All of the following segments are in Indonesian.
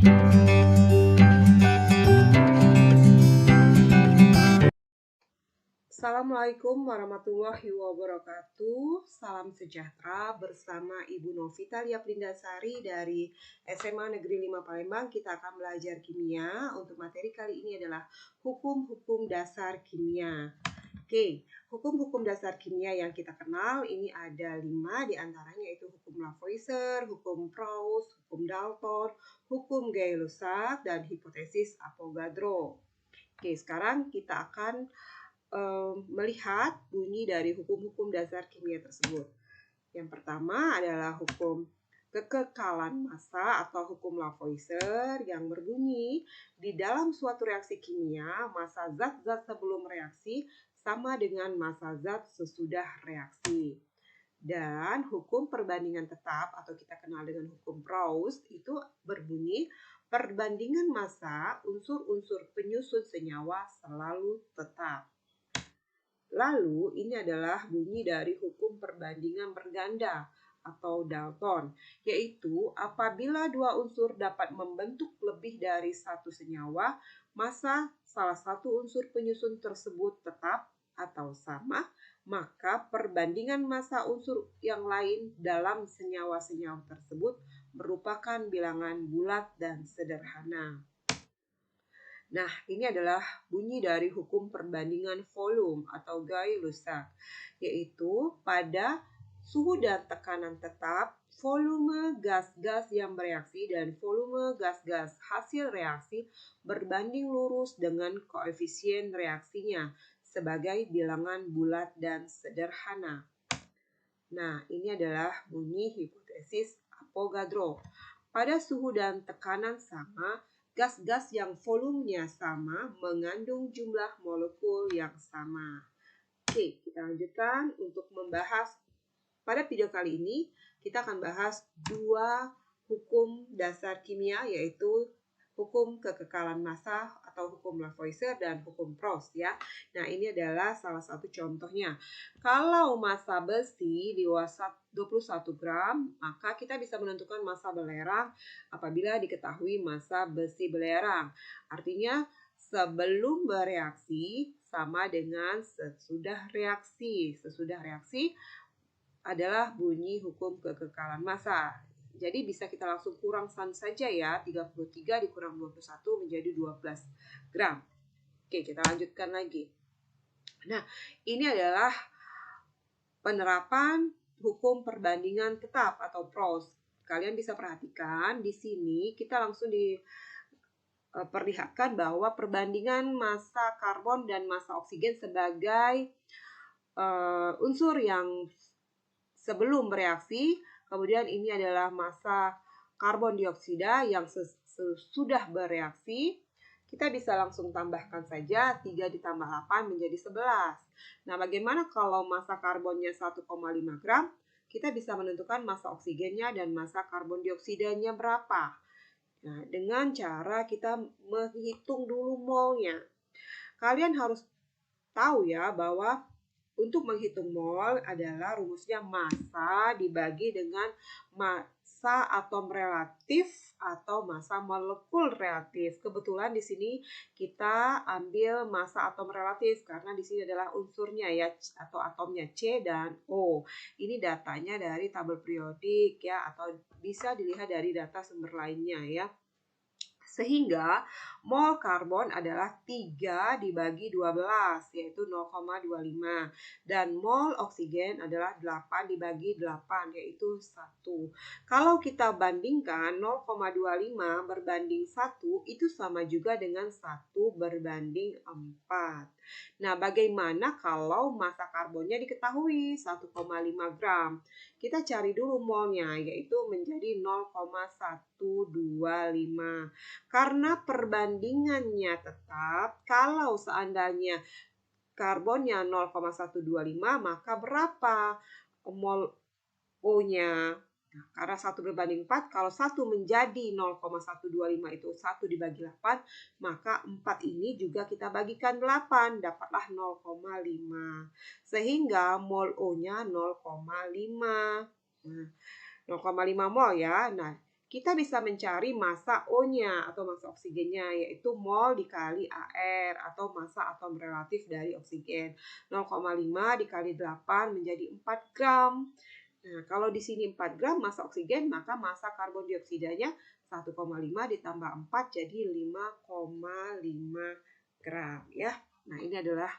Assalamualaikum warahmatullahi wabarakatuh. Salam sejahtera bersama Ibu Novitalia Prindasari dari SMA Negeri 5 Palembang. Kita akan belajar kimia. Untuk materi kali ini adalah hukum-hukum dasar kimia. Oke, hukum-hukum dasar kimia yang kita kenal ini ada 5, diantaranya yaitu hukum Lavoisier, hukum Proust, hukum Dalton, hukum Gay-Lussac, dan hipotesis Avogadro. Oke, sekarang kita akan melihat bunyi dari hukum-hukum dasar kimia tersebut. Yang pertama adalah hukum kekekalan massa atau hukum Lavoisier yang berbunyi di dalam suatu reaksi kimia, massa zat-zat sebelum reaksi sama dengan massa zat sesudah reaksi. Dan hukum perbandingan tetap atau kita kenal dengan hukum Proust itu berbunyi perbandingan massa unsur-unsur penyusun senyawa selalu tetap. Lalu ini adalah bunyi dari hukum perbandingan berganda atau Dalton, yaitu apabila dua unsur dapat membentuk lebih dari satu senyawa, massa salah satu unsur penyusun tersebut tetap atau sama, maka perbandingan massa unsur yang lain dalam senyawa-senyawa tersebut merupakan bilangan bulat dan sederhana. Nah, ini adalah bunyi dari hukum perbandingan volume atau Gay-Lussac, yaitu pada suhu dan tekanan tetap, volume gas-gas yang bereaksi dan volume gas-gas hasil reaksi berbanding lurus dengan koefisien reaksinya sebagai bilangan bulat dan sederhana. Nah, ini adalah bunyi hipotesis Avogadro. Pada suhu dan tekanan sama, gas-gas yang volumenya sama mengandung jumlah molekul yang sama. Oke, kita lanjutkan untuk membahas. Pada video kali ini, kita akan bahas 2 hukum dasar kimia, yaitu hukum kekekalan massa atau hukum Lavoisier dan hukum Proust ya. Nah, ini adalah salah satu contohnya. Kalau massa besi di 21 gram, maka kita bisa menentukan massa belerang apabila diketahui massa besi belerang. Artinya sebelum bereaksi sama dengan sesudah reaksi. Sesudah reaksi adalah bunyi hukum kekekalan massa. Jadi bisa kita langsung kurang saja ya, 33 dikurang 21 menjadi 12 gram. Oke, kita lanjutkan lagi. Nah, ini adalah penerapan hukum perbandingan tetap atau Proust. Kalian bisa perhatikan di sini kita langsung diperlihatkan bahwa perbandingan massa karbon dan massa oksigen sebagai unsur yang sebelum bereaksi. Kemudian ini adalah massa karbon dioksida yang sesudah bereaksi. Kita bisa langsung tambahkan saja 3 ditambah 8 menjadi 11. Nah, bagaimana kalau massa karbonnya 1,5 gram? Kita bisa menentukan massa oksigennya dan massa karbon dioksidanya berapa. Nah, dengan cara kita menghitung dulu molnya. Kalian harus tahu ya bahwa untuk menghitung mol adalah rumusnya massa dibagi dengan massa atom relatif atau massa molekul relatif. Kebetulan di sini kita ambil massa atom relatif karena di sini adalah unsurnya ya atau atomnya C dan O. Ini datanya dari tabel periodik ya atau bisa dilihat dari data sumber lainnya ya. Sehingga mol karbon adalah 3 dibagi 12 yaitu 0,25 dan mol oksigen adalah 8 dibagi 8 yaitu 1. Kalau kita bandingkan 0,25 berbanding 1 itu sama juga dengan 1 berbanding 4. Nah, bagaimana kalau massa karbonnya diketahui 1,5 gram? Kita cari dulu molnya yaitu menjadi 0,125. Karena perbandingannya tetap, kalau seandainya karbonnya 0,125 maka berapa mol O-nya? Nah, karena 1 berbanding 4, kalau 1 menjadi 0,125 itu 1 dibagi 8, maka 4 ini juga kita bagikan 8, dapatlah 0,5. Sehingga mol O-nya 0,5. Nah, 0,5 mol ya. Nah, kita bisa mencari massa O-nya atau massa oksigennya, yaitu mol dikali AR atau massa atom relatif dari oksigen. 0,5 dikali 8 menjadi 4 gram. Nah, kalau di sini 4 gram massa oksigen, maka massa karbon dioksidanya 1,5 ditambah 4 jadi 5,5 gram ya. Nah, ini adalah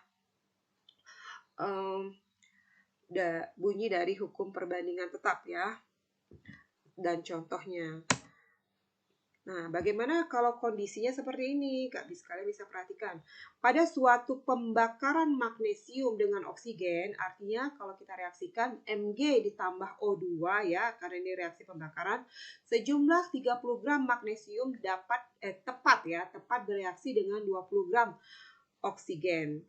bunyi dari hukum perbandingan tetap ya. Dan contohnya. Nah, bagaimana kalau kondisinya seperti ini? Kalian bisa perhatikan. Pada suatu pembakaran magnesium dengan oksigen, artinya kalau kita reaksikan Mg ditambah O2 ya, karena ini reaksi pembakaran, sejumlah 30 gram magnesium tepat bereaksi dengan 20 gram oksigen.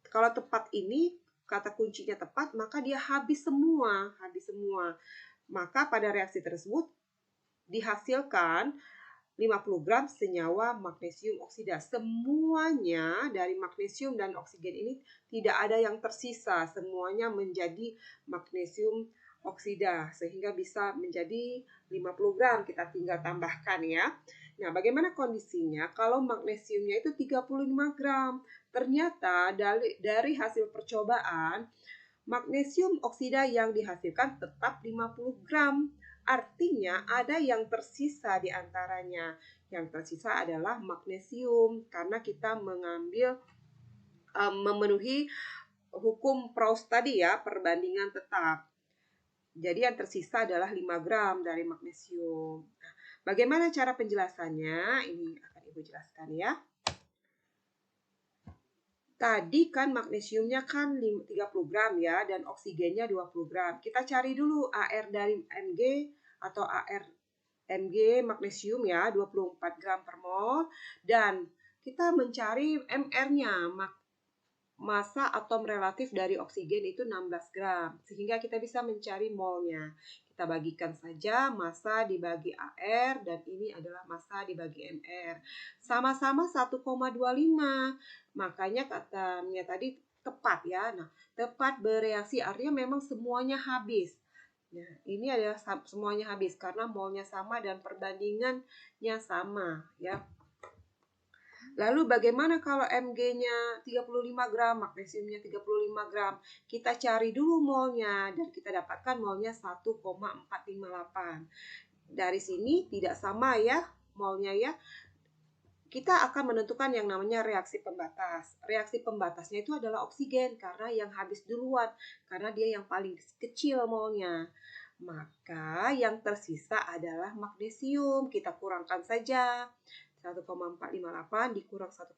Kalau tepat ini, kata kuncinya tepat, maka dia habis semua. Maka pada reaksi tersebut dihasilkan 50 gram senyawa magnesium oksida. Semuanya dari magnesium dan oksigen ini tidak ada yang tersisa. Semuanya menjadi magnesium oksida. Sehingga bisa menjadi 50 gram. Kita tinggal tambahkan ya. Nah, bagaimana kondisinya kalau magnesiumnya itu 35 gram? Ternyata dari hasil percobaan, magnesium oksida yang dihasilkan tetap 50 gram. Artinya ada yang tersisa di antaranya. Yang tersisa adalah magnesium karena kita memenuhi hukum Proust tadi ya, perbandingan tetap. Jadi yang tersisa adalah 5 gram dari magnesium. Nah, bagaimana cara penjelasannya? Ini akan Ibu jelaskan ya. Tadi kan magnesiumnya kan 30 gram ya, dan oksigennya 20 gram. Kita cari dulu AR dari Mg atau AR Mg magnesium ya, 24 gram per mol. Dan kita mencari MR-nya, massa atom relatif dari oksigen itu 16 gram. Sehingga kita bisa mencari molnya. Kita bagikan saja massa dibagi AR, dan ini adalah massa dibagi MR. Sama-sama 1,25. Makanya katanya tadi tepat ya. Nah, tepat bereaksi artinya memang semuanya habis. Nah, ini adalah semuanya habis karena molnya sama dan perbandingannya sama ya. Lalu bagaimana kalau Mg-nya 35 gram, magnesiumnya 35 gram? Kita cari dulu molnya dan kita dapatkan molnya 1,458. Dari sini tidak sama ya molnya ya. Kita akan menentukan yang namanya reaksi pembatas. Reaksi pembatasnya itu adalah oksigen karena yang habis duluan, karena dia yang paling kecil molnya. Maka yang tersisa adalah magnesium. Kita kurangkan saja. 1,458 dikurang 1,25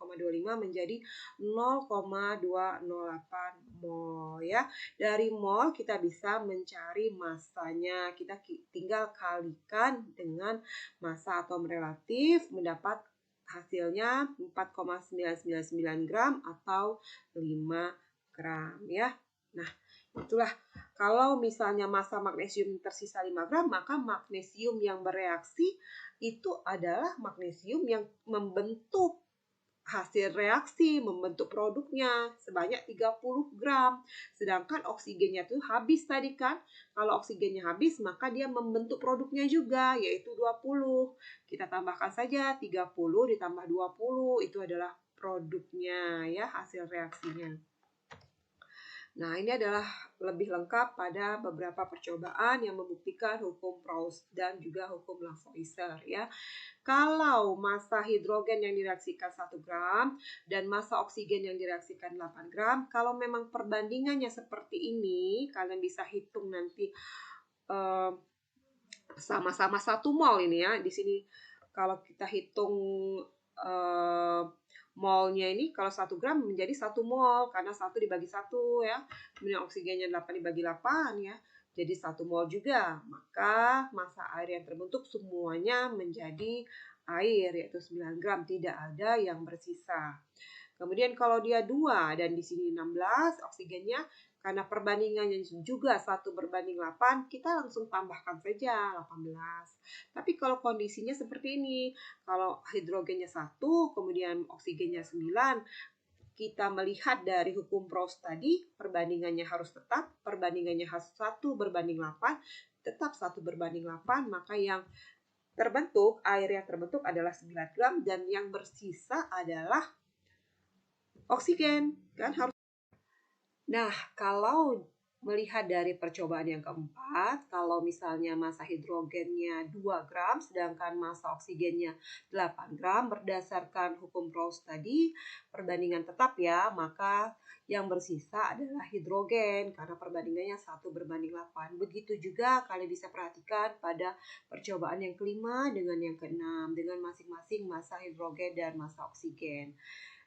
menjadi 0,208 mol ya. Dari mol kita bisa mencari massanya. Kita tinggal kalikan dengan massa atom relatif, mendapat hasilnya 4,999 gram atau 5 gram ya. Nah, itulah kalau misalnya massa magnesium tersisa 5 gram, maka magnesium yang bereaksi itu adalah magnesium yang membentuk hasil reaksi, membentuk produknya sebanyak 30 gram. Sedangkan oksigennya itu habis tadi kan. Kalau oksigennya habis, maka dia membentuk produknya juga, yaitu 20. Kita tambahkan saja 30 ditambah 20, itu adalah produknya ya, hasil reaksinya. Nah, ini adalah lebih lengkap pada beberapa percobaan yang membuktikan hukum Proust dan juga hukum Lavoisier ya. Kalau massa hidrogen yang direaksikan 1 gram dan massa oksigen yang direaksikan 8 gram, kalau memang perbandingannya seperti ini, kalian bisa hitung nanti sama-sama 1 mol ini ya. Di sini kalau kita hitung molnya ini, kalau 1 gram menjadi 1 mol karena 1 dibagi 1 ya. Kemudian oksigennya 8 dibagi 8 ya. Jadi 1 mol juga. Maka massa air yang terbentuk semuanya menjadi air, yaitu 9 gram. Tidak ada yang bersisa. Kemudian kalau dia 2 dan di sini 16 oksigennya, karena perbandingannya juga 1:8, kita langsung tambahkan saja 18. Tapi kalau kondisinya seperti ini, kalau hidrogennya 1, kemudian oksigennya 9, kita melihat dari hukum Proust tadi, perbandingannya harus tetap, perbandingannya harus 1:8, tetap 1:8, maka yang terbentuk, air yang terbentuk adalah 9 gram dan yang bersisa adalah oksigen, kan harus. Nah, kalau melihat dari percobaan yang keempat, kalau misalnya massa hidrogennya 2 gram, sedangkan massa oksigennya 8 gram, berdasarkan hukum Raoult tadi, perbandingan tetap ya, maka yang bersisa adalah hidrogen, karena perbandingannya 1:8. Begitu juga kalian bisa perhatikan pada percobaan yang kelima dengan yang keenam, dengan masing-masing massa hidrogen dan massa oksigen.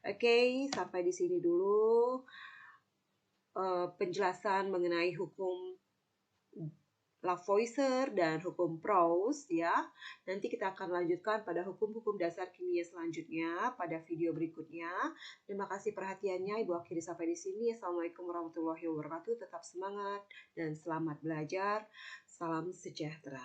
Oke, sampai di sini dulu penjelasan mengenai hukum Lavoisier dan hukum Proust ya. Nanti kita akan lanjutkan pada hukum-hukum dasar kimia selanjutnya pada video berikutnya. Terima kasih perhatiannya. Ibu akhiri sampai di sini. Assalamualaikum warahmatullahi wabarakatuh. Tetap semangat dan selamat belajar. Salam sejahtera.